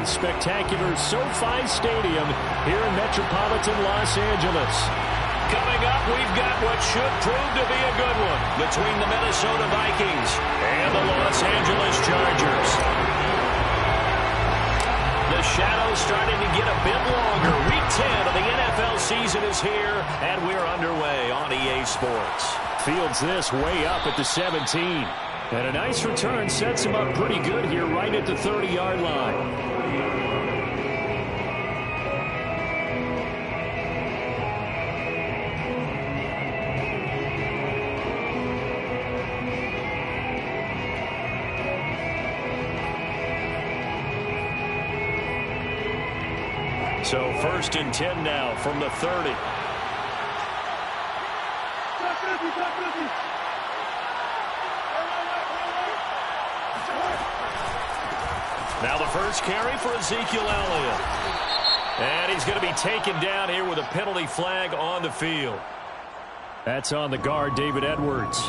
spectacular SoFi Stadium here in metropolitan Los Angeles. Coming up, we've got what should prove to be a good one between the Minnesota Vikings and the Los Angeles Chargers. The shadow's starting to get a bit longer. Week 10 of the NFL season is here, and we're underway on EA Sports. Fields this way up at the 17. And a nice return sets him up pretty good here right at the 30-yard line. So 1st and 10 now from the 30. Now the first carry for Ezekiel Elliott. And he's going to be taken down here with a penalty flag on the field. That's on the guard, David Edwards.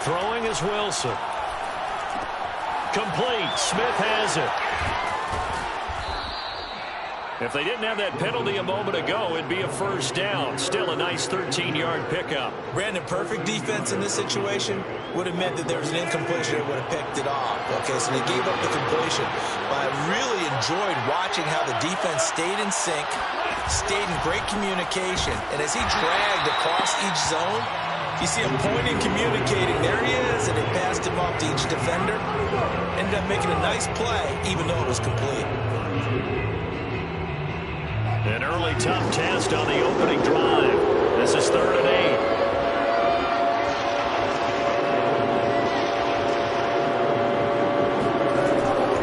Throwing is Wilson. Complete. Smith has it. If they didn't have that penalty a moment ago, it'd be a first down. Still a nice 13-yard pickup. Brandon, perfect defense in this situation would have meant that there was an incompletion that would have picked it off. Okay, so they gave up the completion. But I really enjoyed watching how the defense stayed in sync, stayed in great communication, and as he dragged across each zone, you see him pointing, communicating. There he is, and it passed him off to each defender. Ended up making a nice play, even though it was complete. An early tough test on the opening drive. This is 3rd and 8.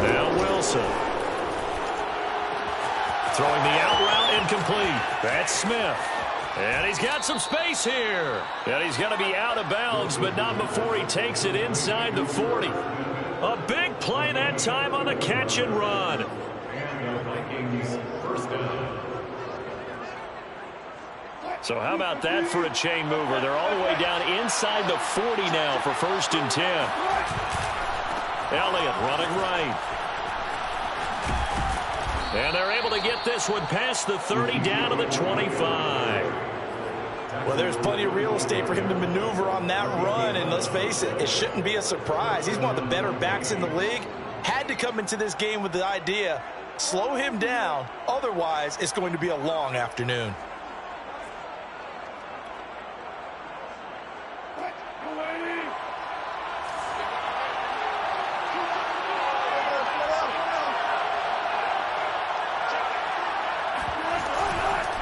Now Wilson. Throwing the out route incomplete. That's Smith. And he's got some space here. And he's going to be out of bounds, but not before he takes it inside the 40. A big play that time on the catch and run. Vikings first down. So how about that for a chain mover? They're all the way down inside the 40 now for 1st and 10. Elliott running right. And they're able to get this one past the 30 down to the 25. Well, there's plenty of real estate for him to maneuver on that run, and let's face it, it shouldn't be a surprise. He's one of the better backs in the league. Had to come into this game with the idea, slow him down, otherwise it's going to be a long afternoon.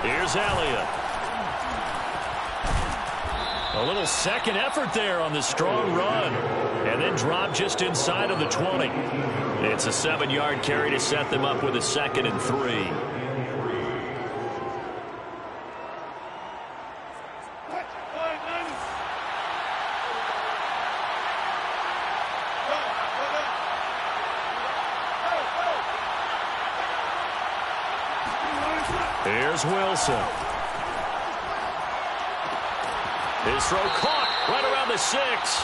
Here's Elliott. A little second effort there on the strong run. And then drop just inside of the 20. It's a 7-yard carry to set them up with a 2nd and 3. Here's Wilson. His throw caught right around the 6.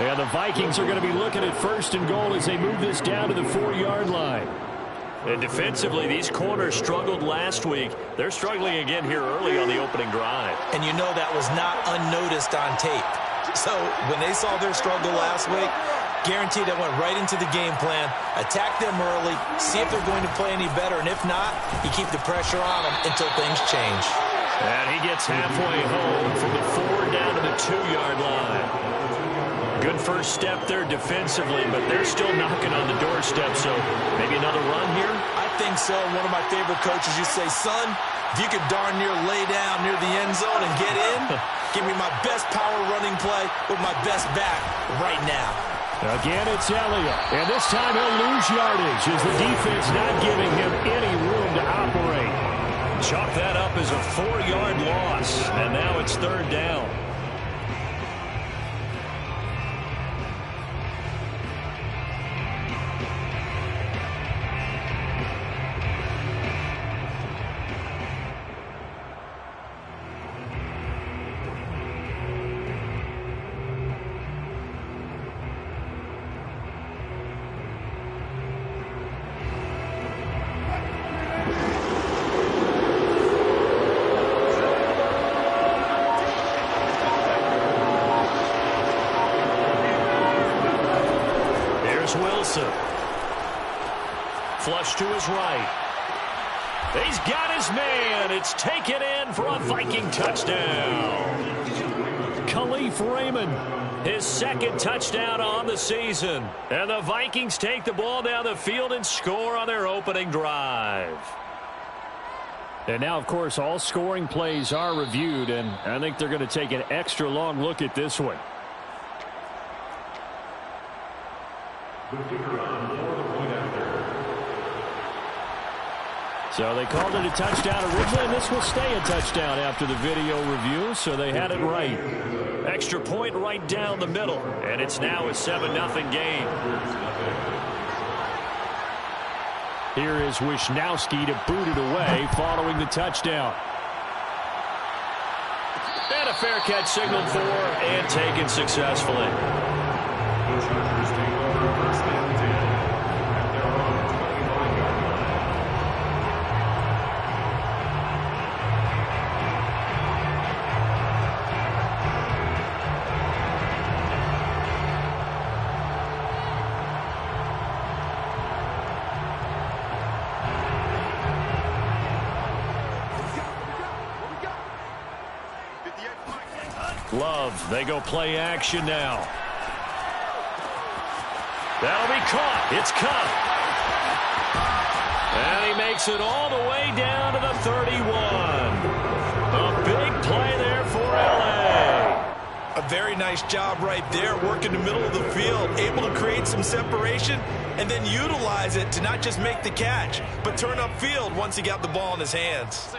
And the Vikings are going to be looking at 1st and goal as they move this down to the 4-yard line. And defensively, these corners struggled last week. They're struggling again here early on the opening drive. And you know that was not unnoticed on tape. So when they saw their struggle last week, guaranteed that went right into the game plan. Attack them early, see if they're going to play any better, and if not, you keep the pressure on them until things change. And he gets halfway home from the 4 down to the 2-yard line. Good first step there defensively, but they're still knocking on the doorstep, so maybe another run here? I think so. One of my favorite coaches used to say, son, if you could darn near lay down near the end zone and get in, give me my best power running play with my best back right now. Again, it's Elliott. And this time he'll lose yardage as the defense not giving him any room to operate. Chalk that up as a 4-yard loss. And now it's 3rd down. Flush to his right. He's got his man. It's taken in for a Viking touchdown. Khalif Raymond, his 2nd touchdown on the season. And the Vikings take the ball down the field and score on their opening drive. And now, of course, all scoring plays are reviewed, and I think they're going to take an extra long look at this one. The kicker on for the point after. So they called it a touchdown originally, and this will stay a touchdown after the video review, so they had it right. Extra point right down the middle, and it's now a 7-0 game. Here is Wisnowski to boot it away following the touchdown. And a fair catch signaled for and taken successfully. The Chargers take over 1st and 10 at their own 25-yard line. Love, they go play action now. That'll be caught. It's caught. And he makes it all the way down to the 31. A big play there for L.A. A very nice job right there, working the middle of the field, able to create some separation and then utilize it to not just make the catch, but turn upfield once he got the ball in his hands.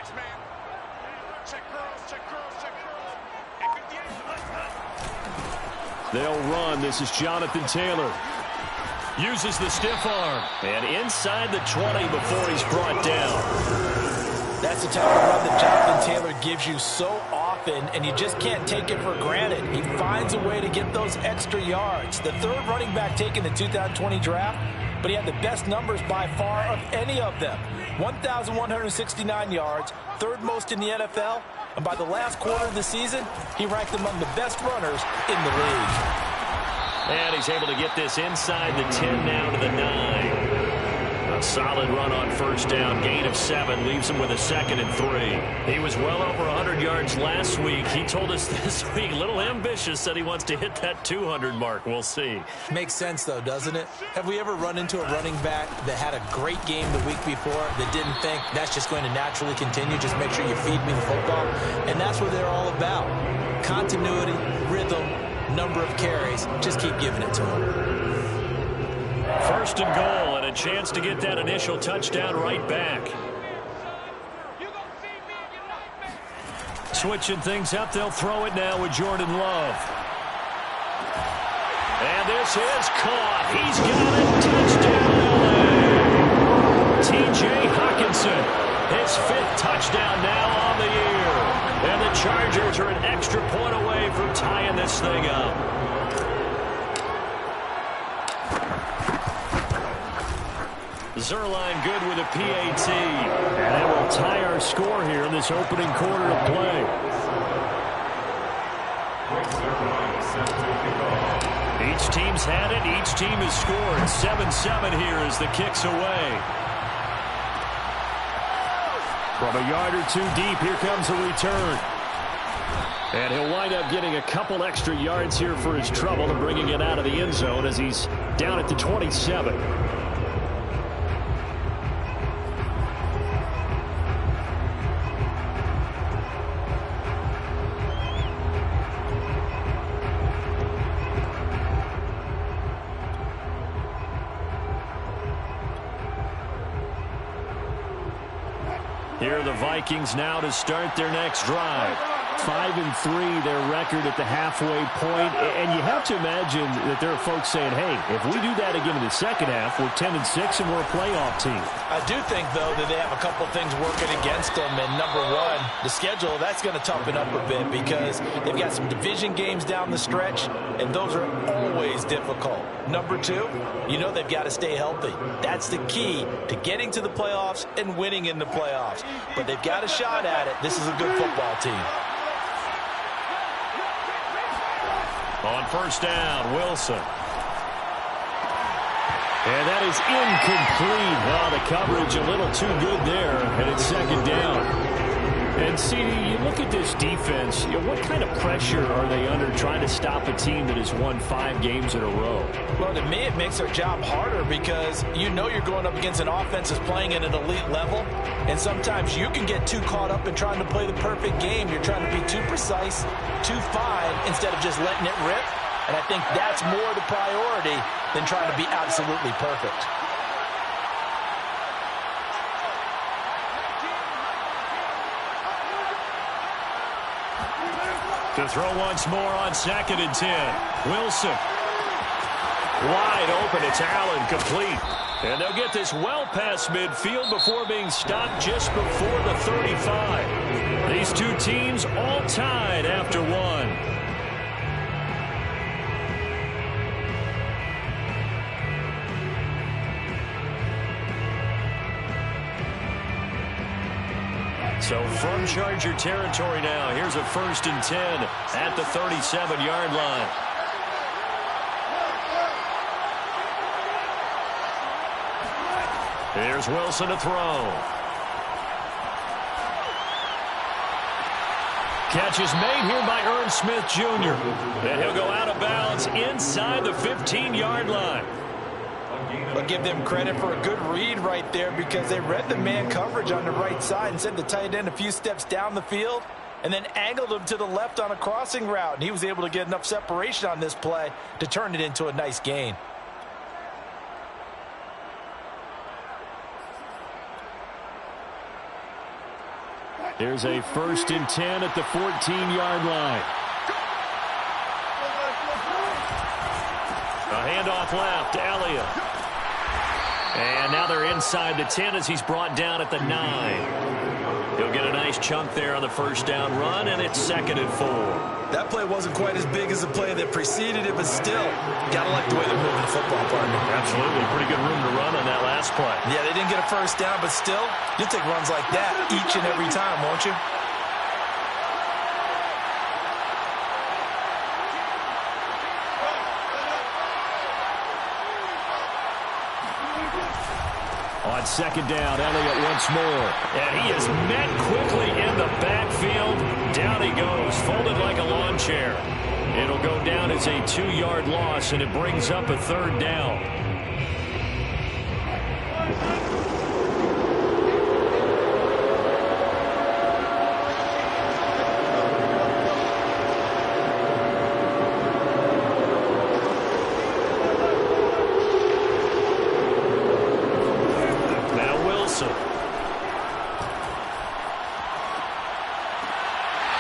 They'll run. This is Jonathan Taylor. Uses the stiff arm. And inside the 20 before he's brought down. That's the type of run that Jonathan Taylor gives you so often, and you just can't take it for granted. He finds a way to get those extra yards. The 3rd running back taken in the 2020 draft, but he had the best numbers by far of any of them. 1,169 yards, 3rd most in the NFL. And by the last quarter of the season, he ranked among the best runners in the league. And he's able to get this inside the 10 now to the 9. A solid run on 1st down. Gain of 7 leaves him with a 2nd and 3. He was well over 100 yards last week. He told us this week, a little ambitious, said he wants to hit that 200 mark. We'll see. Makes sense, though, doesn't it? Have we ever run into a running back that had a great game the week before that didn't think that's just going to naturally continue? Just make sure you feed me the football. And that's what they're all about. Continuity, rhythm, number of carries. Just keep giving it to them. 1st and goal, and a chance to get that initial touchdown right back. Switching things up, they'll throw it now with Jordan Love. And this is caught. He's got it. Touchdown, L.A. T.J. Hawkinson, his 5th touchdown now on the year. And the Chargers are an extra point away from tying this thing up. Zerline good with a PAT. And it will tie our score here in this opening quarter of play. Each team's had it. Each team has scored. 7-7 here as the kick's away. From a yard or 2 deep, here comes a return. And he'll wind up getting a couple extra yards here for his trouble and bringing it out of the end zone as he's down at the 27. Here are the Vikings now to start their next drive. 5-3, their record at the halfway point. And you have to imagine that there are folks saying, hey, if we do that again in the second half, we're 10-6 and we're a playoff team. I do think, though, that they have a couple things working against them. And number one, the schedule, that's going to toughen up a bit because they've got some division games down the stretch, and those are always difficult. Number two, you know they've got to stay healthy. That's the key to getting to the playoffs and winning in the playoffs. But they've got a shot at it. This is a good football team. On first down, Wilson. And that is incomplete. Well, the coverage a little too good there, and it's second down. And, see, you look at this defense, what kind of pressure are they under trying to stop a team that has won 5 games in a row? Well, to me, it makes their job harder because you know you're going up against an offense that's playing at an elite level, and sometimes you can get too caught up in trying to play the perfect game. You're trying to be too precise, too fine, instead of just letting it rip. And I think that's more the priority than trying to be absolutely perfect. To throw once more on 2nd and 10. Wilson. Wide open. It's Allen, complete. And they'll get this well past midfield before being stopped just before the 35. These two teams all tied after one. So from Charger territory now, here's a 1st and 10 at the 37-yard line. Here's Wilson to throw. Catch is made here by Ernst Smith Jr. And he'll go out of bounds inside the 15-yard line. I'll give them credit for a good read right there because they read the man coverage on the right side and sent the tight end a few steps down the field and then angled him to the left on a crossing route. And he was able to get enough separation on this play to turn it into a nice gain. Here's a 1st and 10 at the 14-yard line. A handoff left to Elliott. And now they're inside the 10 as he's brought down at the 9. He'll get a nice chunk there on the first down run, and it's 2nd and 4. That play wasn't quite as big as the play that preceded it, but still, got to like the way they're moving the football, partner. Absolutely. Pretty good room to run on that last play. Yeah, they didn't get a first down, but still, you'll take runs like that each and every time, won't you? On 2nd down, Elliott once more. And he is met quickly in the backfield. Down he goes, folded like a lawn chair. It'll go down as a 2-yard loss, and it brings up a 3rd down.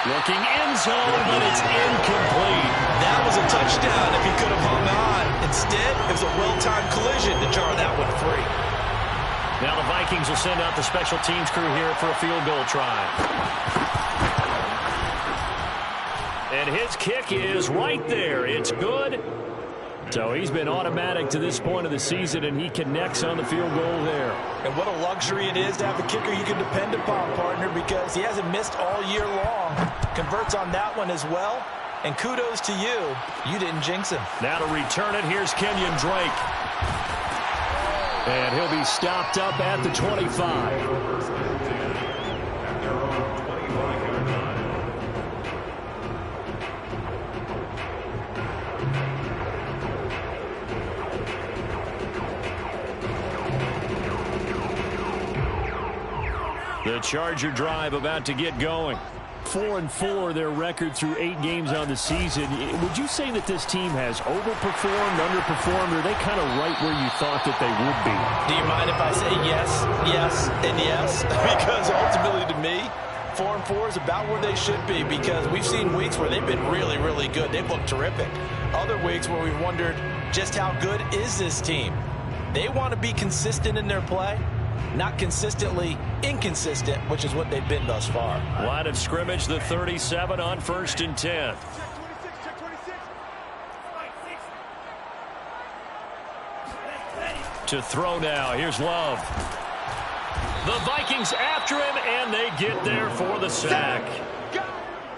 Looking end zone, but it's incomplete. That was a touchdown if he could have hung on. Instead, it was a well-timed collision to jar that one free. Now the Vikings will send out the special teams crew here for a field goal try. And his kick is right there. It's good. So he's been automatic to this point of the season, and he connects on the field goal there. And what a luxury it is to have a kicker you can depend upon, partner, because he hasn't missed all year long. Converts on that one as well. And kudos to you. You didn't jinx him. Now to return it, here's Kenyon Drake. And he'll be stopped up at the 25. The Charger drive about to get going. 4-4, their record through 8 games on the season. Would you say that this team has overperformed, underperformed, or are they kind of right where you thought that they would be? Do you mind if I say yes, yes, and yes? Because ultimately to me, 4-4 is about where they should be, because we've seen weeks where they've been really, really good. They've looked terrific. Other weeks where we've wondered just how good is this team. They want to be consistent in their play, not consistently inconsistent, which is what they've been thus far. Line of scrimmage, the 37 on 1st and 10. To throw now, here's Love. The Vikings after him, and they get there for the sack.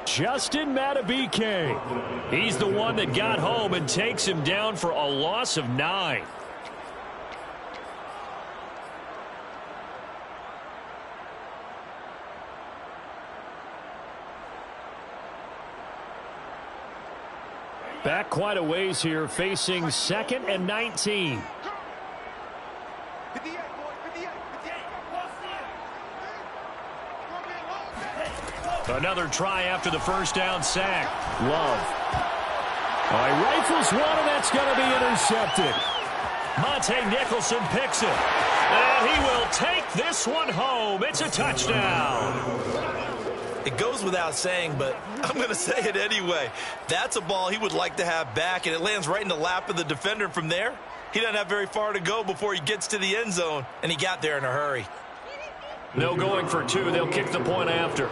Justin Madubuike. He's the one that got home and takes him down for a loss of 9. Back quite a ways here, facing 2nd and 19. Another try after the first down sack. Love. He rifles one, and that's going to be intercepted. Monte Nicholson picks it. And he will take this one home. It's a touchdown. It goes without saying, but I'm going to say it anyway. That's a ball he would like to have back, and it lands right in the lap of the defender. From there, he doesn't have very far to go before he gets to the end zone, and he got there in a hurry. No going for 2. They'll kick the point after.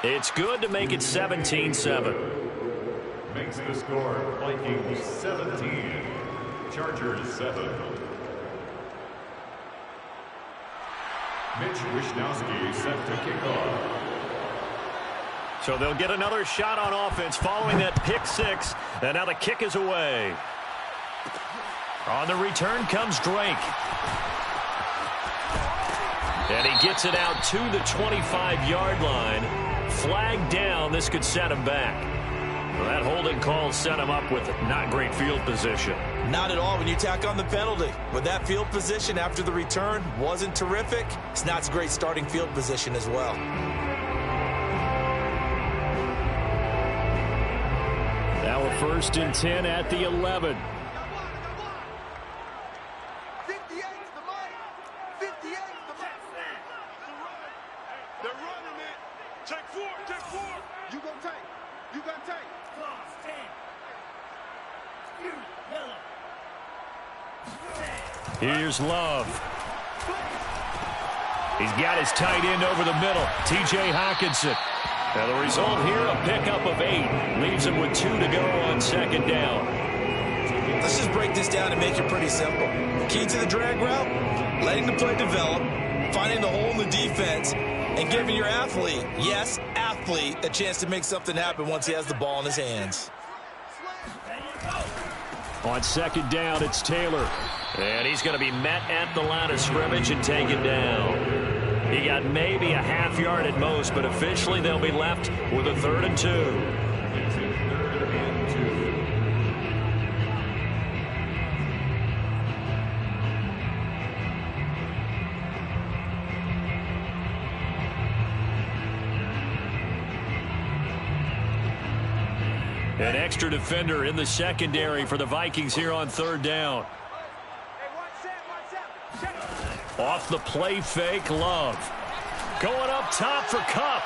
It's good to make it 17-7. Makes the score Vikings 17, Chargers 7. Mitch Wishnowsky set to kick off. So they'll get another shot on offense following that pick 6, and now the kick is away. On the return comes Drake. And he gets it out to the 25-yard line. Flag down. This could set him back. Well, that holding call set him up with not great field position. Not at all when you tack on the penalty. With that field position after the return wasn't terrific, it's not a great starting field position as well. Now a 1st and 10 at the 11. Here's Love. He's got his tight end over the middle, T.J. Hockenson. Now the result here, a pickup of 8. Leaves him with 2 to go on 2nd down. Let's just break this down and make it pretty simple. Key to the drag route, letting the play develop, finding the hole in the defense, and giving your athlete, yes, athlete, a chance to make something happen once he has the ball in his hands. On 2nd down, it's Taylor. And he's going to be met at the line of scrimmage and taken down. He got maybe a half yard at most, but officially they'll be left with a 3rd and 2. It's a 3rd and 2. An extra defender in the secondary for the Vikings here on 3rd down. Off the play fake, Love. Going up top for Kupp.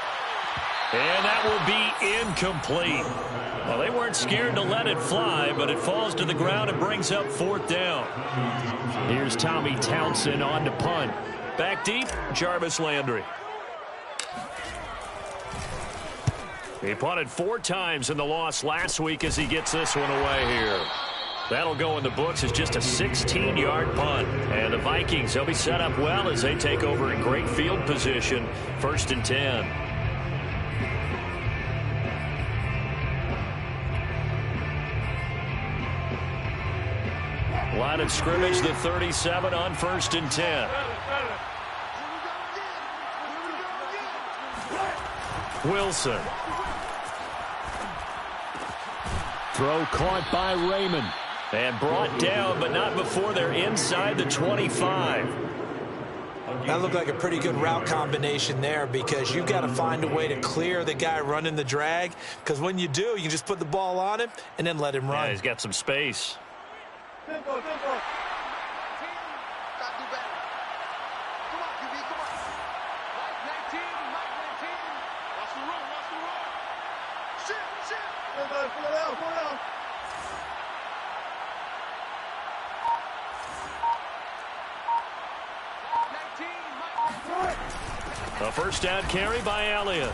And that will be incomplete. Well, they weren't scared to let it fly, but it falls to the ground and brings up 4th down. Here's Tommy Townsend on to punt. Back deep, Jarvis Landry. He punted 4 times in the loss last week as he gets this one away here. That'll go in the books as just a 16-yard punt. And the Vikings, they'll be set up well as they take over in great field position. 1st and 10. Line of scrimmage, the 37 on 1st and 10. Wilson. Throw caught by Raymond. And brought down, but not before they're inside the 25. That looked like a pretty good route combination there, because you've got to find a way to clear the guy running the drag, because when you do, you can just put the ball on him and then let him run. Yeah, he's got some space. A first down carry by Elliott.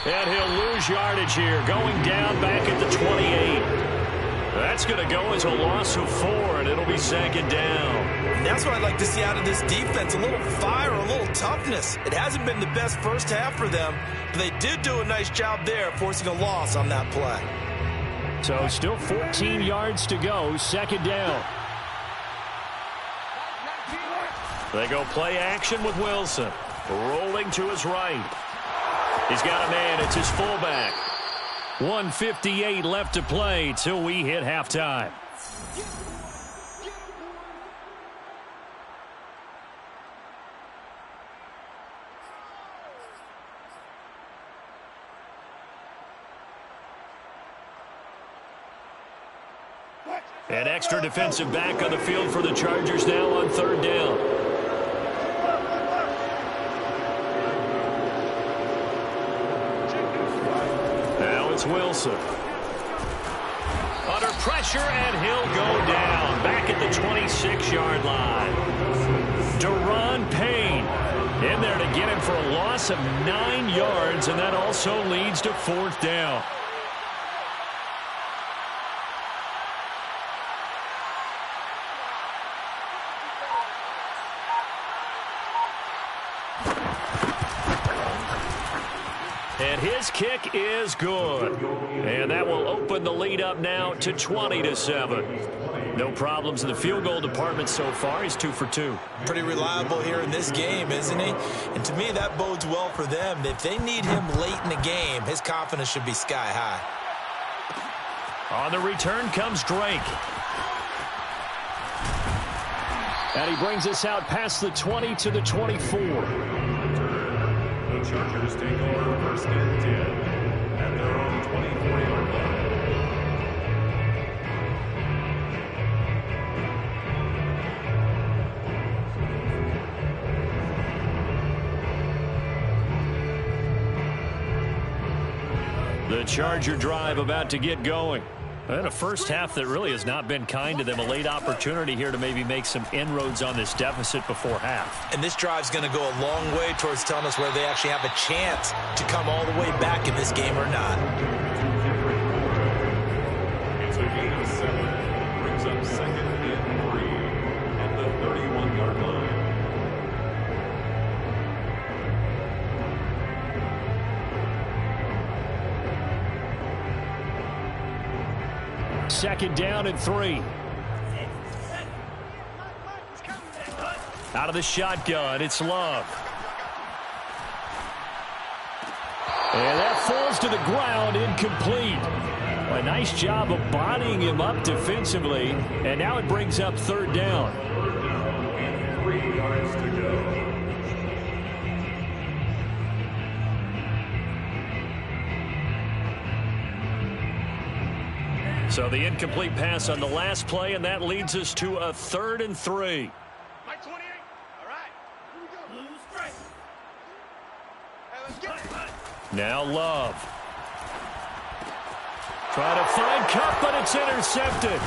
And he'll lose yardage here, going down back at the 28. That's going to go as a loss of 4, and it'll be second down. And that's what I'd like to see out of this defense, a little fire, a little toughness. It hasn't been the best first half for them, but they did do a nice job there, forcing a loss on that play. So still 14 yards to go, second down. They go play action with Wilson. Rolling to his right. He's got a man. It's his fullback. 1:58 left to play till we hit halftime. An extra defensive back on the field for the Chargers now on third down. Now it's Wilson. Under pressure, and he'll go down. Back at the 26-yard line. Deron Payne in there to get him for a loss of 9 yards, and that also leads to fourth down. And his kick is good. And that will open the lead up now to 20-7. No problems in the field goal department so far. He's 2 for 2. Pretty reliable here in this game, isn't he? And to me, that bodes well for them. If they need him late in the game, his confidence should be sky high. On the return comes Drake. And he brings us out past the 20 to the 24. The Chargers take over first and 10 at their own 24-yard line. The Charger drive about to get going. And a first half that really has not been kind to them. A late opportunity here to maybe make some inroads on this deficit before half. And this drive's going to go a long way towards telling us whether they actually have a chance to come all the way back in this game or not. It's a gain of 7. Brings up second and 3 at the 31-yard line. Second down and 3. Out of the shotgun, it's Love. And that falls to the ground, incomplete. A nice job of bodying him up defensively. And now it brings up third down. 3 yards to go. So the incomplete pass on the last play, and that leads us to a 3rd and 3. Mike 28. All right. Here we go. Blue straight. Hey, let's get it. Now Love. Trying to find Cup, but it's intercepted.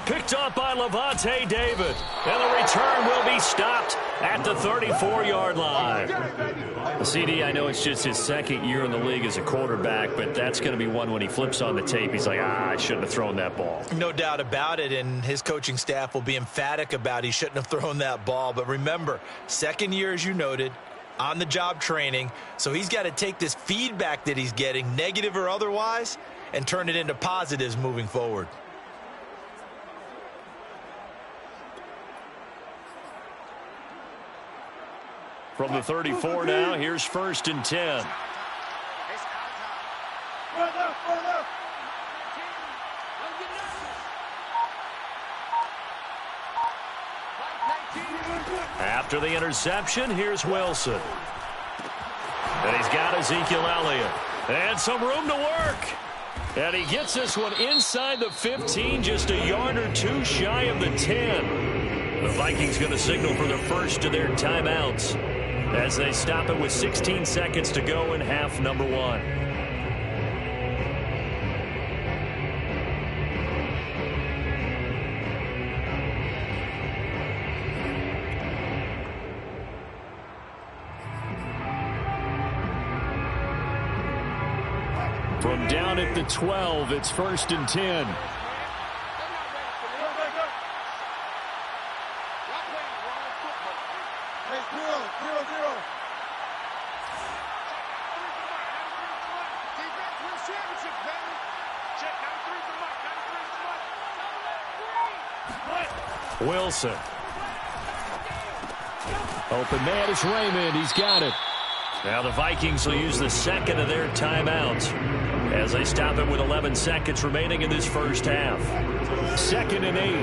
Picked up by Levante David. And the return will be stopped at the 34-yard line. CD, I know it's just his second year in the league as a quarterback, but that's going to be one when he flips on the tape. He's like, I shouldn't have thrown that ball. No doubt about it, and his coaching staff will be emphatic about he shouldn't have thrown that ball. But remember, second year, as you noted, on-the-job training, so he's got to take this feedback that he's getting, negative or otherwise, and turn it into positives moving forward. From the 34 now, here's 1st and 10. After the interception, here's Wilson. And he's got Ezekiel Elliott. And some room to work. And he gets this one inside the 15, just a yard or two shy of the 10. The Vikings going to signal for the first of their timeouts as they stop it with 16 seconds to go in half number 1. From down at the 12, it's 1st and 10. Wilson. Open man is Raymond. He's got it. Now the Vikings will use the second of their timeouts as they stop it with 11 seconds remaining in this first half. 2nd and 8.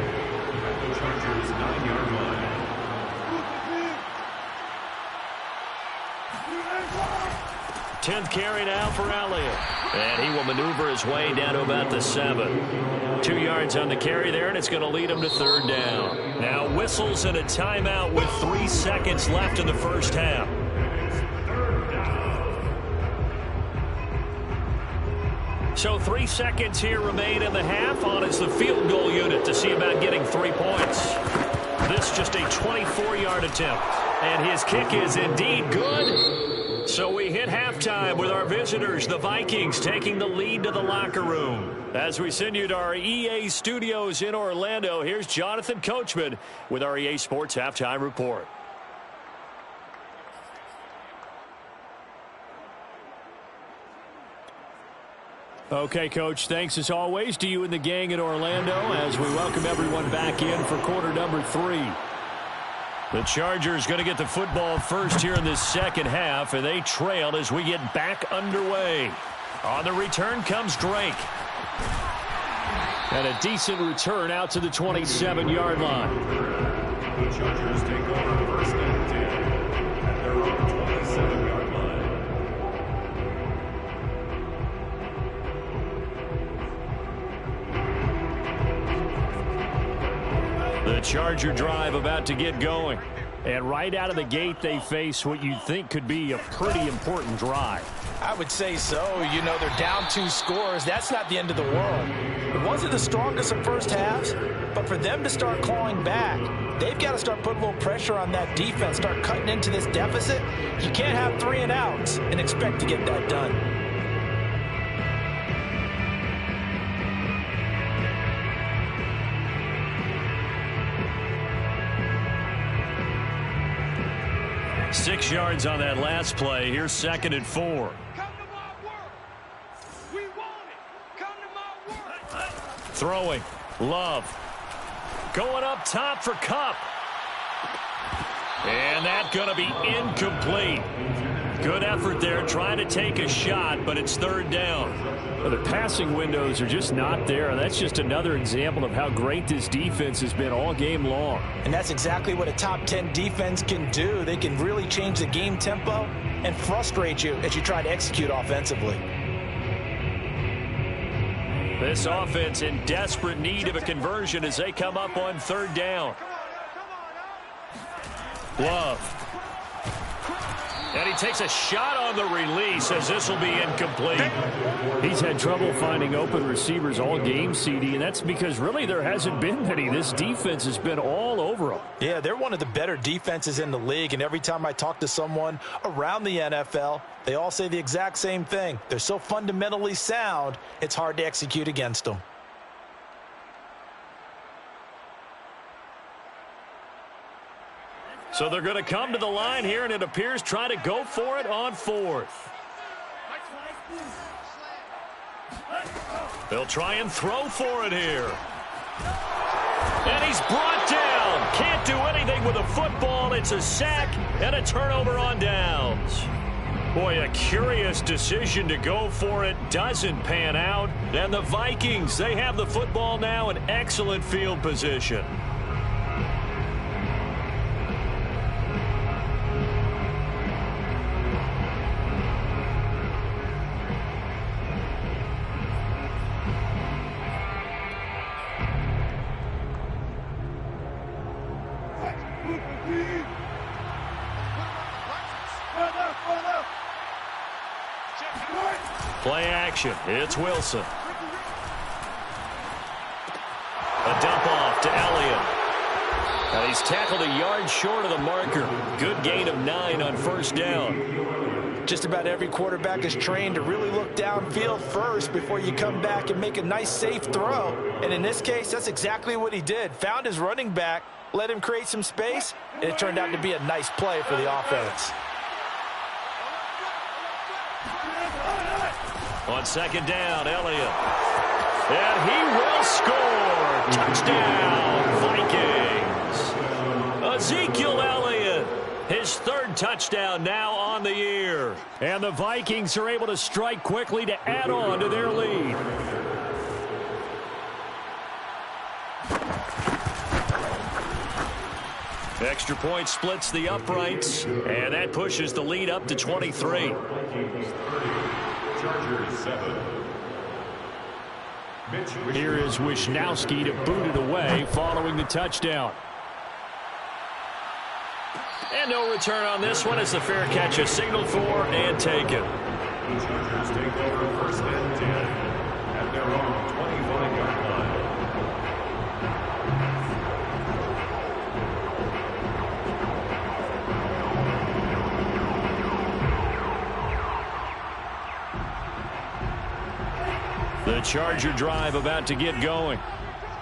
Chargers 9-yard line. 10th carry now for Elliott. And he will maneuver his way down to about the 7. 2 yards on the carry there, and it's going to lead him to 3rd down. Now whistles and a timeout with 3 seconds left in the first half. So 3 seconds here remain in the half. On is the field goal unit to see about getting 3 points. This just a 24-yard attempt. And his kick is indeed good. So we hit halftime with our visitors, the Vikings, taking the lead to the locker room. As we send you to our EA studios in Orlando, here's Jonathan Coachman with our EA Sports Halftime Report. Okay, Coach, thanks as always to you and the gang in Orlando as we welcome everyone back in for quarter number 3. The Chargers going to get the football first here in this second half, and they trail as we get back underway. On the return comes Drake. And a decent return out to the 27-yard line. The Chargers take over 1st and 10 at their own 27-yard line. The Charger drive about to get going. And right out of the gate, they face what you'd think could be a pretty important drive. I would say so. You know, they're down 2 scores. That's not the end of the world. It wasn't the strongest of first halves, but for them to start clawing back, they've got to start putting a little pressure on that defense, start cutting into this deficit. You can't have 3 and outs and expect to get that done. Six yards on that last play. Here's 2nd and 4. Come to my work. We want it. Come to my work. Throwing. Love. Going up top for Kupp. And that's going to be incomplete. Good effort there trying to take a shot, but it's 3rd down. Well, the passing windows are just not there, and that's just another example of how great this defense has been all game long. And that's exactly what a top 10 defense can do. They can really change the game tempo and frustrate you as you try to execute offensively. This offense in desperate need of a conversion as they come up on 3rd down. Love. And he takes a shot on the release as this will be incomplete. He's had trouble finding open receivers all game, CD, and that's because really there hasn't been many. This defense has been all over them. Yeah, they're one of the better defenses in the league, and every time I talk to someone around the NFL, they all say the exact same thing. They're so fundamentally sound, it's hard to execute against them. So they're going to come to the line here, and it appears try to go for it on 4th. They'll try and throw for it here. And he's brought down. Can't do anything with a football. It's a sack and a turnover on downs. Boy, a curious decision to go for it. Doesn't pan out. And the Vikings, they have the football now in excellent field position. Play action. It's Wilson. A dump off to Elliott. And he's tackled a yard short of the marker. Good gain of 9 on first down. Just about every quarterback is trained to really look downfield first before you come back and make a nice, safe throw. And in this case, that's exactly what he did. Found his running back, let him create some space, and it turned out to be a nice play for the offense. On second down, Elliott. And he will score. Touchdown, Vikings. Ezekiel Elliott, his 3rd touchdown now on the year. And the Vikings are able to strike quickly to add on to their lead. Extra point splits the uprights, and that pushes the lead up to 23. Vikings 30, Chargers 7. Here is Wisnowski to boot it away following the touchdown. And no return on this one as the fair catch is signaled for and taken. The Chargers take over first and 10 at their own 25-yard line. The Charger drive about to get going.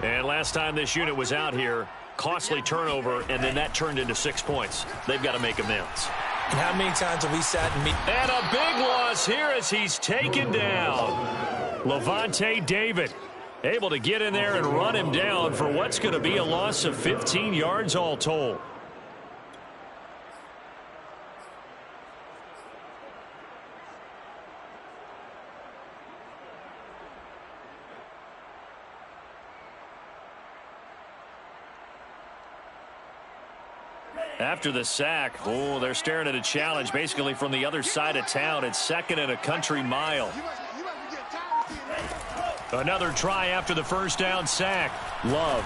And last time this unit was out here, costly turnover, and then that turned into 6 points. They've got to make amends. And how many times have we sat and And a big loss here as he's taken down. Levante David able to get in there and run him down for what's going to be a loss of 15 yards all told. After the sack, they're staring at a challenge basically from the other side of town. It's 2nd and a country mile. Another try after the first down sack. Love.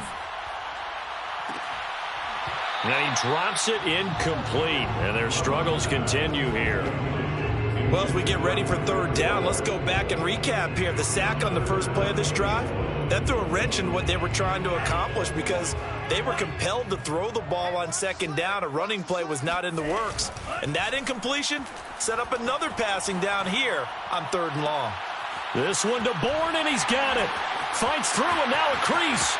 And he drops it incomplete, and their struggles continue here. Well, as we get ready for 3rd down, let's go back and recap here. The sack on the first play of this drive, that threw a wrench in what they were trying to accomplish because they were compelled to throw the ball on 2nd down. A running play was not in the works. And that incompletion set up another passing down here on 3rd and long. This one to Bourne, and he's got it. Fights through, and now a crease.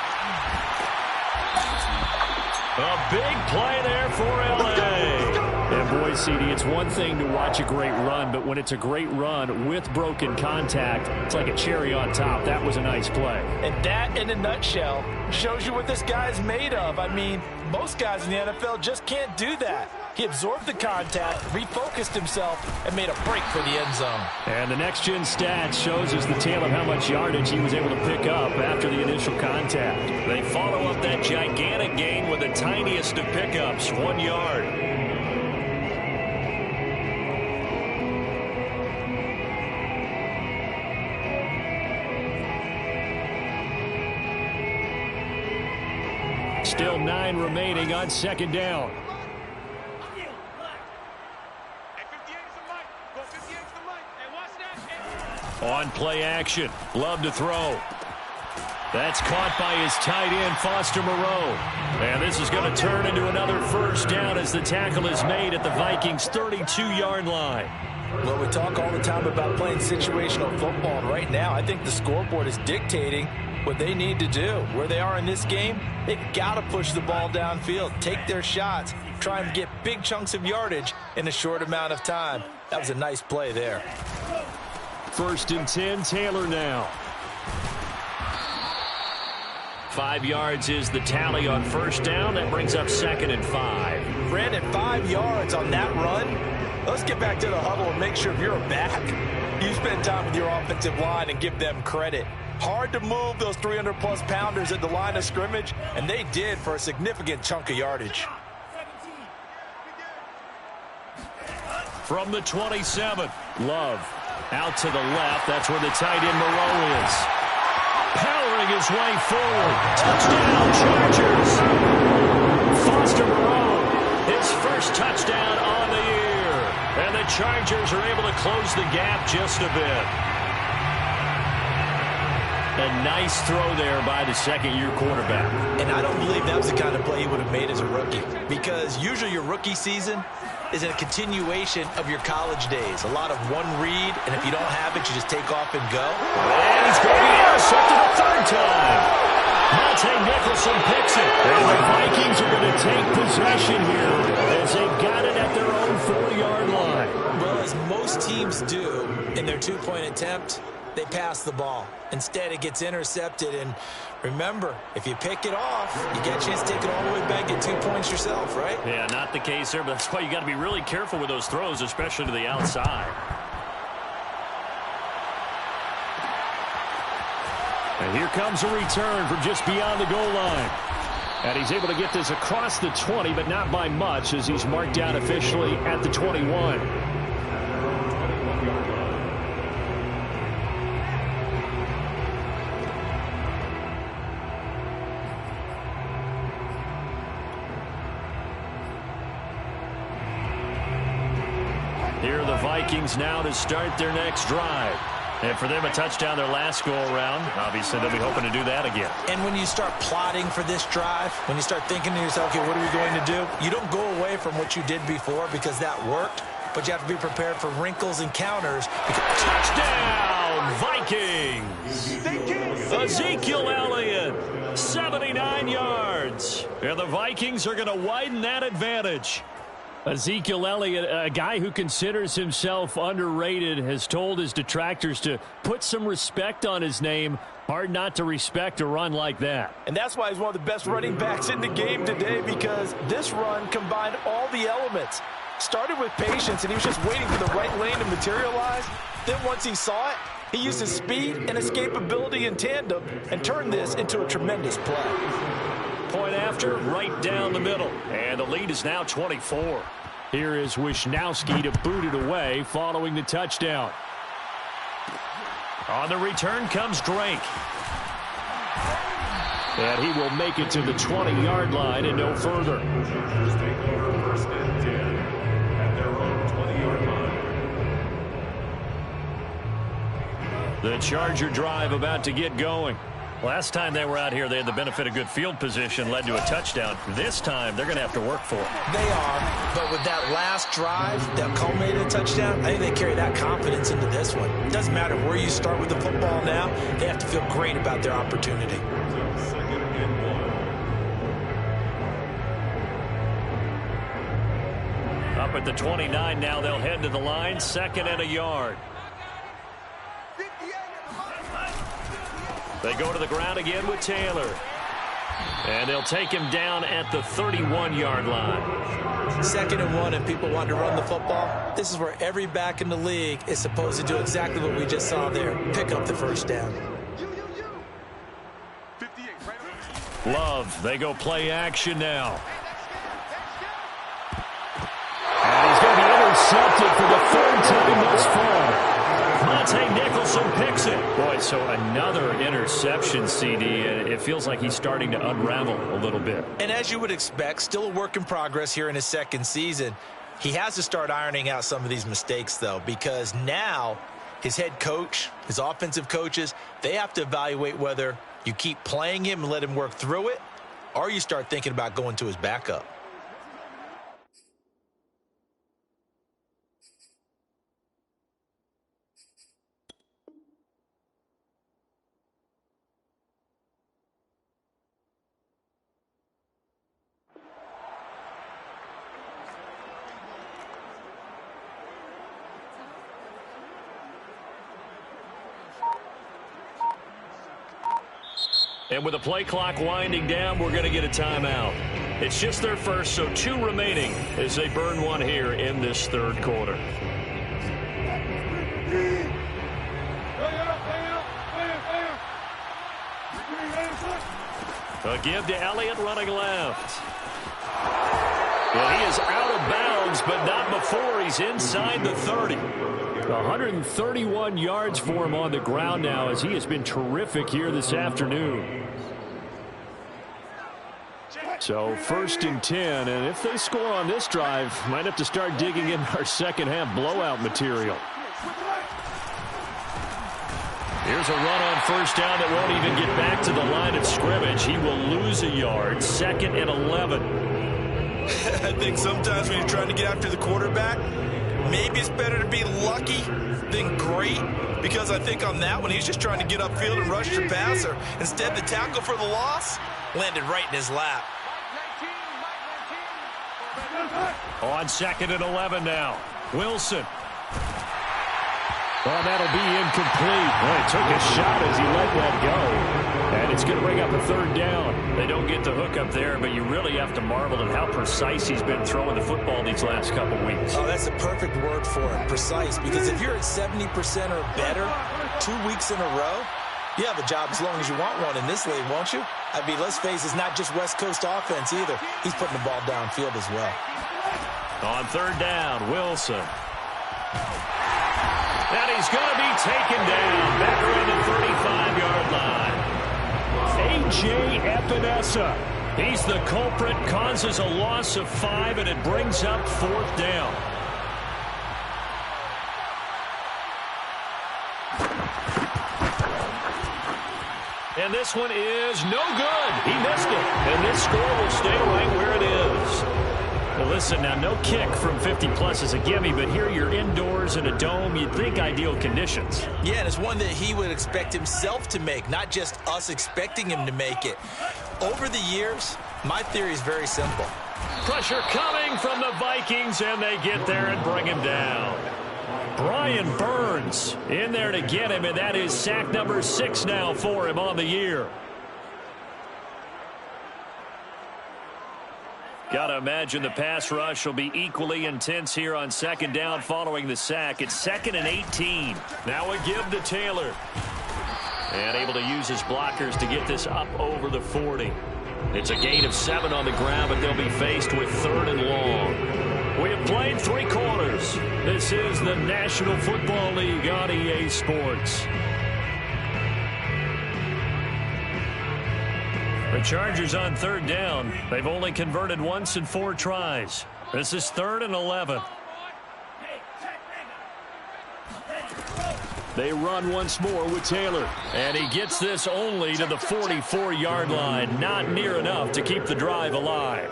A big play there for L.A. And boy, CD, it's one thing to watch a great run, but when it's a great run with broken contact, it's like a cherry on top. That was a nice play. And that, in a nutshell, shows you what this guy's made of. I mean, most guys in the NFL just can't do that. He absorbed the contact, refocused himself, and made a break for the end zone. And the next-gen stats shows us the tale of how much yardage he was able to pick up after the initial contact. They follow up that gigantic gain with the tiniest of pickups, 1 yard. Still 9 remaining on 2nd down. On play action, Love to throw. That's caught by his tight end, Foster Moreau. And this is going to turn into another first down as the tackle is made at the Vikings' 32-yard line. Well, we talk all the time about playing situational football. And right now, I think the scoreboard is dictating what they need to do. Where they are in this game, they've got to push the ball downfield, take their shots, try and get big chunks of yardage in a short amount of time. That was a nice play there. 1st and 10, Taylor now. 5 yards is the tally on first down. That brings up 2nd and 5. Brandon, 5 yards on that run. Let's get back to the huddle and make sure if you're a back, you spend time with your offensive line and give them credit. Hard to move those 300-plus pounders at the line of scrimmage, and they did for a significant chunk of yardage. From the 27, Love out to the left. That's where the tight end Moreau is. Powering his way forward. Touchdown, Chargers. Foster Moreau, his first touchdown on the year. And the Chargers are able to close the gap just a bit. A nice throw there by the second-year quarterback. And I don't believe that was the kind of play he would have made as a rookie, because usually your rookie season is a continuation of your college days. A lot of one read, and if you don't have it, you just take off and go. And he's going to be intercepted a third time. Monte Nicholson picks it. And the Vikings are going to take possession here as they've got it at their own 4-yard line. Well, as most teams do in their two-point attempt, they pass the ball. Instead, it gets intercepted. And remember, if you pick it off, you get a chance to take it all the way back, get 2 points yourself, right? Yeah, not the case there, but that's why you got to be really careful with those throws, especially to the outside. And here comes a return from just beyond the goal line. And he's able to get this across the 20, but not by much, as he's marked down officially at the 21. Here are the Vikings now to start their next drive. And for them, a touchdown their last go-around. Obviously, they'll be hoping to do that again. And when you start plotting for this drive, when you start thinking to yourself, okay, what are we going to do? You don't go away from what you did before because that worked, but you have to be prepared for wrinkles and counters. Touchdown, Vikings! Ezekiel Elliott, 79 yards. And the Vikings are going to widen that advantage. Ezekiel Elliott, a guy who considers himself underrated, has told his detractors to put some respect on his name. Hard not to respect a run like that. And that's why he's one of the best running backs in the game today, because this run combined all the elements. Started with patience, and he was just waiting for the right lane to materialize. Then once he saw it, he used his speed and escapability in tandem and turned this into a tremendous play. Point after, right down the middle. And the lead is now 24. Here is Wisnowski to boot it away following the touchdown. On the return comes Drake. And he will make it to the 20-yard line and no further. Chargers take over first and 10 at their own 20-yard line. The Charger drive about to get going. Last time they were out here, they had the benefit of good field position, led to a touchdown. This time, they're going to have to work for it. They are, but with that last drive that culminated a touchdown, I think they carry that confidence into this one. It doesn't matter where you start with the football now, they have to feel great about their opportunity. Second and 1. Up at the 29 now, they'll head to the line, 2nd and a yard. They go to the ground again with Taylor. And they'll take him down at the 31-yard line. 2nd and 1, and people want to run the football. This is where every back in the league is supposed to do exactly what we just saw there. Pick up the first down. Love, they go play action now. And he's going to be intercepted for the 3rd time thus far. Monte Nicholson picks it. Boy, so another interception, CD, and it feels like he's starting to unravel a little bit. And as you would expect, still a work in progress here in his 2nd season. He has to start ironing out some of these mistakes, though, because now his head coach, his offensive coaches, they have to evaluate whether you keep playing him and let him work through it, or you start thinking about going to his backup. And with the play clock winding down, we're going to get a timeout. It's just their first, so 2 remaining as they burn one here in this 3rd quarter. A give to Elliott running left. Well, he is out of bounds, but not before he's inside the 30. 131 yards for him on the ground now, as he has been terrific here this afternoon. So 1st and 10, and if they score on this drive, might have to start digging in our second half blowout material. Here's a run on first down that won't even get back to the line of scrimmage. He will lose a yard. 2nd and 11. I think sometimes when you're trying to get after the quarterback, maybe it's better to be lucky than great, because I think on that one, he's just trying to get upfield and rush the passer. Instead, the tackle for the loss landed right in his lap. On 2nd and 11 now. Wilson. Well, that'll be incomplete. Well, he took a shot as he let that go. And it's going to bring up a 3rd down. They don't get the hook up there, but you really have to marvel at how precise he's been throwing the football these last couple weeks. Oh, that's a perfect word for it, precise. Because if you're at 70% or better 2 weeks in a row, you have a job as long as you want one in this league, won't you? I mean, let's face it, it's not just West Coast offense either. He's putting the ball downfield as well. On 3rd down, Wilson. And he's going to be taken down back around the 35-yard line. A.J. Epinesa. He's the culprit, causes a loss of 5, and it brings up 4th down. And this one is no good. He missed it. And this score will stay right where it is. Well, listen, now no kick from 50-plus is a gimme, but here you're indoors in a dome. You'd think ideal conditions. Yeah, and it's one that he would expect himself to make, not just us expecting him to make it. Over the years, my theory is very simple. Pressure coming from the Vikings, and they get there and bring him down. Brian Burns in there to get him, and that is sack number 6 now for him on the year. Got to imagine the pass rush will be equally intense here on 2nd down following the sack. It's 2nd and 18. Now a give to Taylor. And able to use his blockers to get this up over the 40. It's a gain of 7 on the ground, but they'll be faced with 3rd and long. We have played 3 quarters. This is the National Football League on EA Sports. The Chargers on 3rd down. They've only converted once in 4 tries. This is 3rd and 11. They run once more with Taylor. And he gets this only to the 44-yard line. Not near enough to keep the drive alive.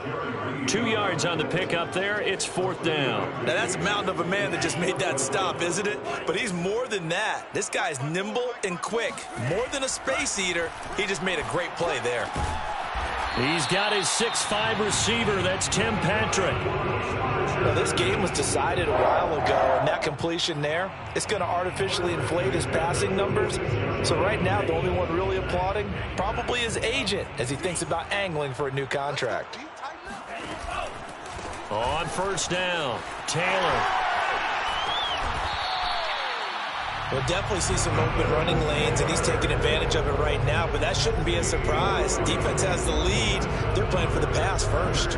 2 yards on the pickup there. It's 4th down. Now, that's a mountain of a man that just made that stop, isn't it? But he's more than that. This guy's nimble and quick. More than a space eater. He just made a great play there. He's got his 6'5 receiver. That's Tim Patrick. Now, this game was decided a while ago, and that completion there, it's going to artificially inflate his passing numbers. So right now, the only one really applauding probably his agent as he thinks about angling for a new contract. On 1st down, Taylor. We'll definitely see some open running lanes, and he's taking advantage of it right now, but that shouldn't be a surprise. Defense has the lead. They're playing for the pass first.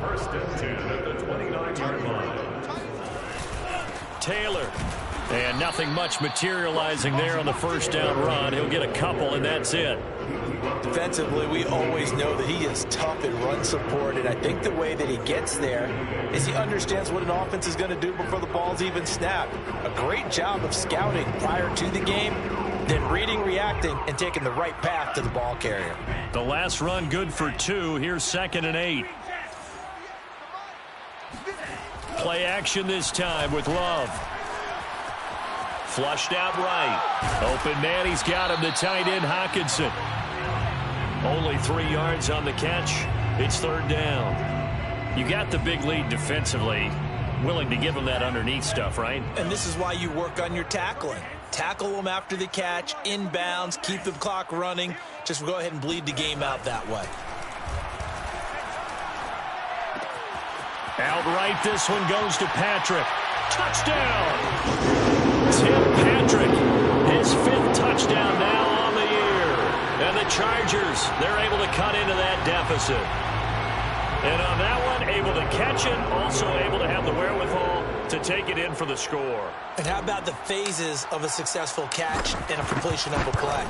1st and 10 at the 29-yard line. Taylor. And nothing much materializing there on the 1st down run. He'll get a couple, and that's it. Defensively, we always know that he is tough and run support, and I think the way that he gets there is he understands what an offense is going to do before the ball's even snapped. A great job of scouting prior to the game, then reading, reacting, and taking the right path to the ball carrier. The last run good for 2. Here's 2nd and 8. Play action this time with Love. Flushed out right. Open man, he's got him, the tight end, Hockenson. Only 3 yards on the catch. It's 3rd down. You got the big lead defensively. Willing to give him that underneath stuff, right? And this is why you work on your tackling. Tackle them after the catch, inbounds, keep the clock running. Just go ahead and bleed the game out that way. Outright, this one goes to Patrick. Touchdown! Tim Patrick, his 5th touchdown now on the year. And the Chargers, they're able to cut into that deficit. And on that one, able to catch it, also able to have the wherewithal to take it in for the score. And how about the phases of a successful catch and a completion of a play?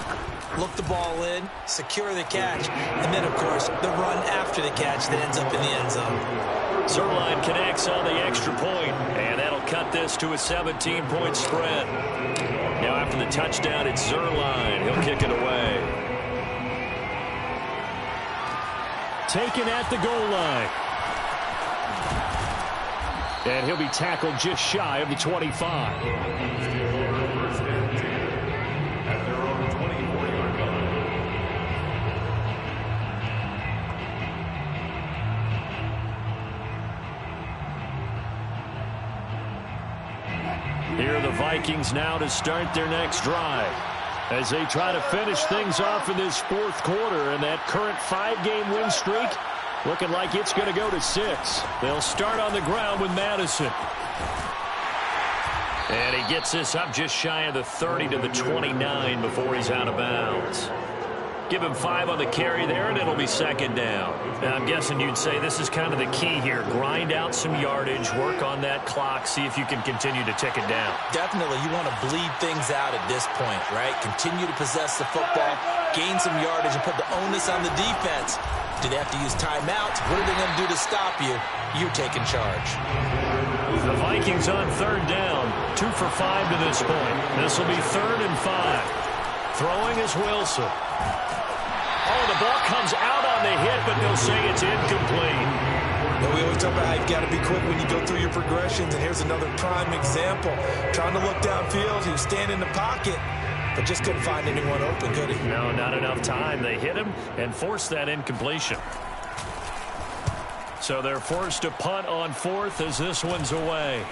Look the ball in, secure the catch, and then, of course, the run after the catch that ends up in the end zone. Zerline connects on the extra point, and that'll cut cut this to a 17-point spread. Now after the touchdown, it's Zerline. He'll kick it away. Taken at the goal line. And he'll be tackled just shy of the 25. First and 10 at their own 24-yard line. Here are the Vikings now to start their next drive as they try to finish things off in this fourth quarter, and that current 5-game win streak looking like it's going to go to 6. They'll start on the ground with Madison. And he gets this up just shy of the 30 to the 29 before he's out of bounds. Give him 5 on the carry there, and it'll be second down. Now, I'm guessing you'd say this is kind of the key here. Grind out some yardage, work on that clock, see if you can continue to tick it down. Definitely, you want to bleed things out at this point, right? Continue to possess the football, gain some yardage, and put the onus on the defense. Do they have to use timeouts? What are they going to do to stop you? You're taking charge. The Vikings on third down, 2 for 5 to this point. This will be 3rd and 5. Throwing is Wilson. Oh, the ball comes out on the hit, but they'll say it's incomplete. And we always talk about how you've got to be quick when you go through your progressions, and here's another prime example. Trying to look downfield, he was standing in the pocket, but just couldn't find anyone open, could he? No, not enough time. They hit him and forced that incompletion. So they're forced to punt on 4th as this one's away.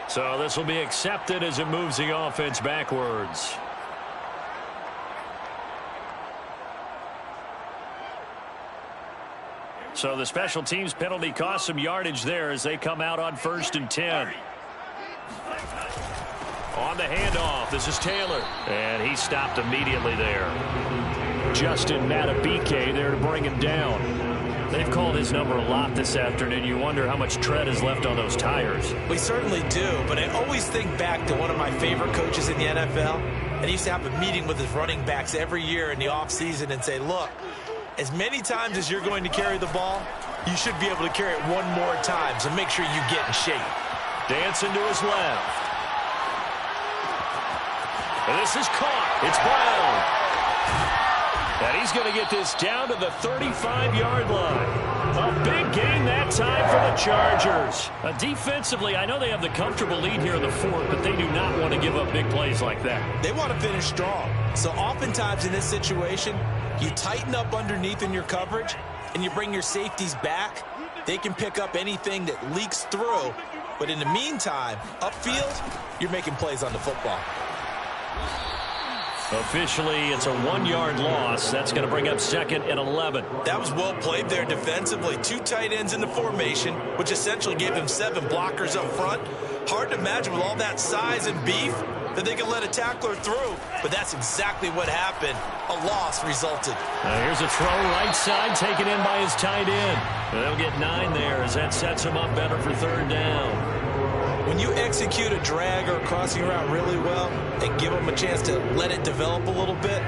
So this will be accepted as it moves the offense backwards. So the special teams penalty cost some yardage there as they come out on 1st and 10. On the handoff, this is Taylor. And he stopped immediately there. Justin Matabike there to bring him down. They've called his number a lot this afternoon. You wonder how much tread is left on those tires. We certainly do, but I always think back to one of my favorite coaches in the NFL. And he used to have a meeting with his running backs every year in the offseason and say, look, as many times as you're going to carry the ball, you should be able to carry it one more time, so make sure you get in shape. Dancing to his left. And this is caught. It's Brown. And he's going to get this down to the 35-yard line. A big gain that time for the Chargers. Defensively, I know they have the comfortable lead here in the 4th, but they do not want to give up big plays like that. They want to finish strong. So oftentimes in this situation, you tighten up underneath in your coverage, and you bring your safeties back. They can pick up anything that leaks through. But in the meantime, upfield, you're making plays on the football. Officially, it's a 1-yard loss. That's going to bring up 2nd and 11. That was well played there defensively. 2 tight ends in the formation, which essentially gave them 7 blockers up front. Hard to imagine with all that size and beef that they can let a tackler through. But that's exactly what happened. A loss resulted. Here's a throw right side taken in by his tight end. They'll get 9 there as that sets him up better for 3rd down. When you execute a drag or a crossing route really well and give them a chance to let it develop a little bit,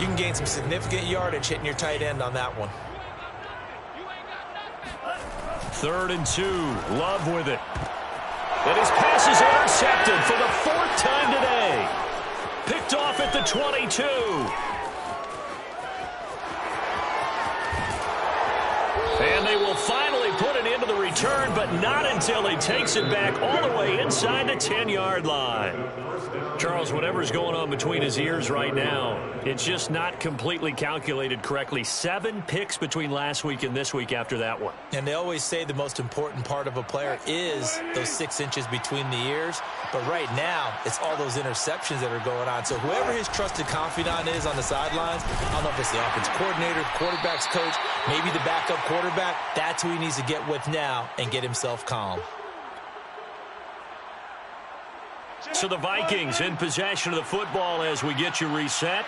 you can gain some significant yardage hitting your tight end on that one. 3rd and 2. Love with it. And his pass is intercepted for the 4th time today. Picked off at the 22. And they will finally put an end to the return, but not until he takes it back all the way inside the 10-yard line. Charles, whatever's going on between his ears right now, it's just not completely calculated correctly. 7 picks between last week and this week after that one. And they always say the most important part of a player is those 6 inches between the ears. But right now, it's all those interceptions that are going on. So whoever his trusted confidant is on the sidelines, I don't know if it's the offensive coordinator, quarterback's coach, maybe the backup quarterback, that's who he needs to get with now and get himself calm. So the Vikings in possession of the football as we get you reset.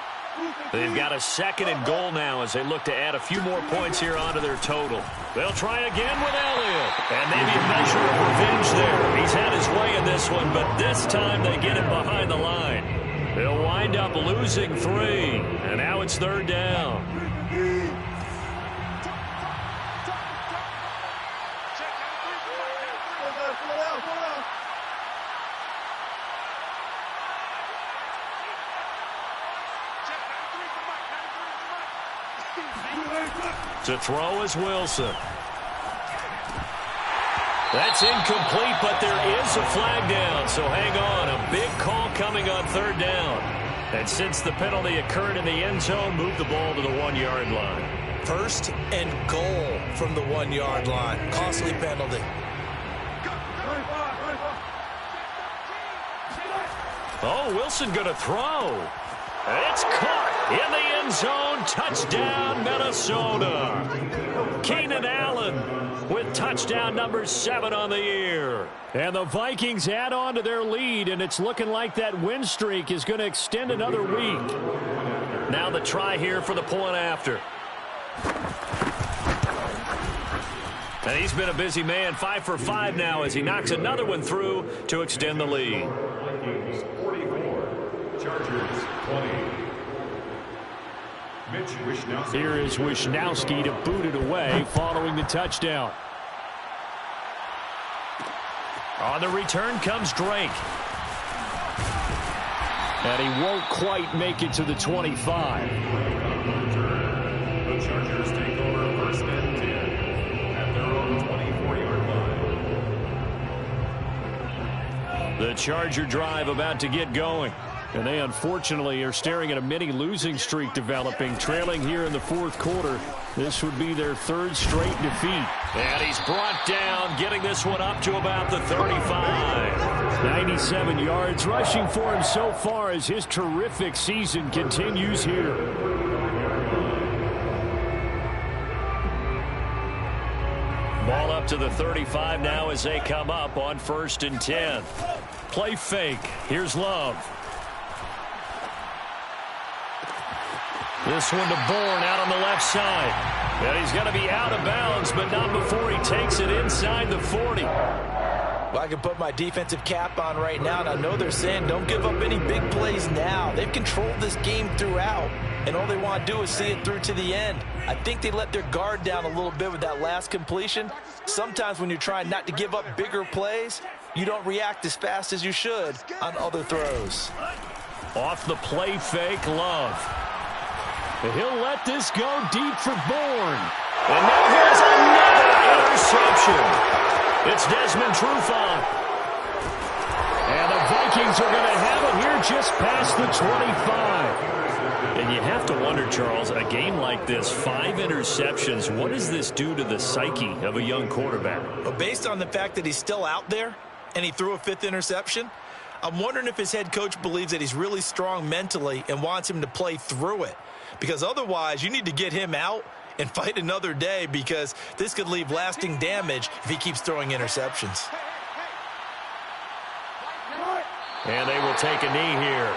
They've got a 2nd and goal now as they look to add a few more points here onto their total. They'll try again with Elliott. And maybe a measure of revenge there. He's had his way in this one, but this time they get him behind the line. They'll wind up losing 3. And now it's 3rd down. To throw is Wilson. That's incomplete, but there is a flag down, so hang on. A big call coming on third down. And since the penalty occurred in the end zone, move the ball to the 1-yard line. First and goal from the 1-yard line. Costly penalty. Oh, Wilson going to throw. It's caught in the end zone. Touchdown, Minnesota. Keenan Allen with touchdown number 7 on the year. And the Vikings add on to their lead, and it's looking like that win streak is going to extend another week. Now the try here for the point after. And he's been a busy man, 5 for 5 now as he knocks another one through to extend the lead. Vikings 44, Chargers 20. Here is Wishnowski to boot it away following the touchdown. On the return comes Drake. And he won't quite make it to the 25. The Chargers take over first and 10 at their own 24-yard line. The Charger drive about to get going. And they unfortunately are staring at a mini losing streak developing, trailing here in the fourth quarter. This would be their 3rd straight defeat. And he's brought down, getting this one up to about the 35. 97 yards rushing for him so far as his terrific season continues here. Ball up to the 35 now as they come up on 1st and 10. Play fake. Here's Love. This one to Bourne out on the left side. And he's going to be out of bounds, but not before he takes it inside the 40. Well, I can put my defensive cap on right now, and I know they're saying don't give up any big plays now. They've controlled this game throughout, and all they want to do is see it through to the end. I think they let their guard down a little bit with that last completion. Sometimes when you're trying not to give up bigger plays, you don't react as fast as you should on other throws. Off the play fake, Love. And he'll let this go deep for Bourne. And now here's another interception. It's Desmond Trufant. And the Vikings are going to have it here just past the 25. And you have to wonder, Charles, a game like this, 5 interceptions, what does this do to the psyche of a young quarterback? Well, based on the fact that he's still out there and he threw a 5th interception, I'm wondering if his head coach believes that he's really strong mentally and wants him to play through it. Because otherwise, you need to get him out and fight another day, because this could leave lasting damage if he keeps throwing interceptions. And they will take a knee here.